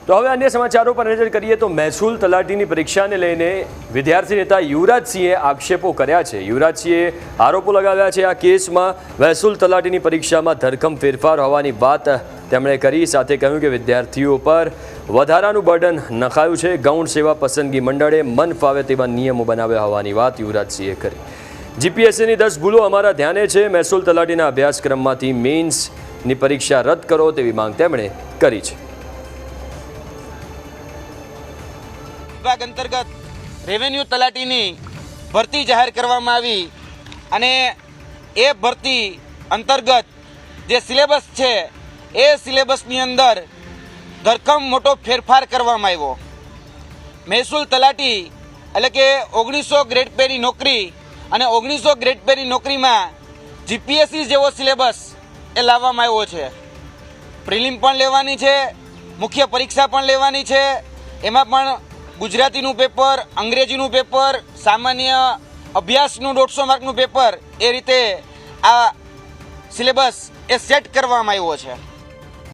તો હવે અન્ય સમાચારો પર નજર કરીએ તો મહેસૂલ તલાટીની પરીક્ષાને લઈને વિદ્યાર્થી નેતા યુવરાજસિંહે આક્ષેપો કર્યા છે। યુવરાજસિંહે આરોપો લગાવ્યા છે આ કેસમાં મહેસૂલ તલાટીની પરીક્ષામાં ધરખમ ફેરફાર હોવાની વાત તેમણે કરી। સાથે કહ્યું કે વિદ્યાર્થીઓ પર વધારાનું બર્ડન નખાયું છે। ગૌણ સેવા પસંદગી મંડળે મન ફાવે તેવા નિયમો બનાવ્યા હોવાની વાત યુવરાજસિંહે કરી। જીપીએસસીની 10 ભૂલો અમારા ધ્યાને છે। મહેસૂલ તલાટીના અભ્યાસક્રમમાંથી મેઇન્સની પરીક્ષા રદ કરો તેવી માંગ તેમણે કરી છે। વિભાગ અંતર્ગત રેવન્યુ તલાટીની ભરતી જાહેર કરવામાં આવી અને એ ભરતી અંતર્ગત જે સિલેબસ છે એ સિલેબસની અંદર ધરખમ મોટો ફેરફાર કરવામાં આવ્યો। મહેસૂલ તલાટી એટલે કે 1900 ગ્રેડ પેની નોકરી અને 1900 ગ્રેડ પેની નોકરીમાં જીપીએસસી જેવો સિલેબસ એ લાવવામાં આવ્યો છે। પ્રિલિમ પણ લેવાની છે, મુખ્ય પરીક્ષા પણ લેવાની છે। એમાં પણ ગુજરાતીનું પેપર, અંગ્રેજીનું પેપર, સામાન્ય અભ્યાસનું 150 માર્કનું પેપર, એ રીતે આ સિલેબસ એ સેટ કરવામાં આવ્યો છે।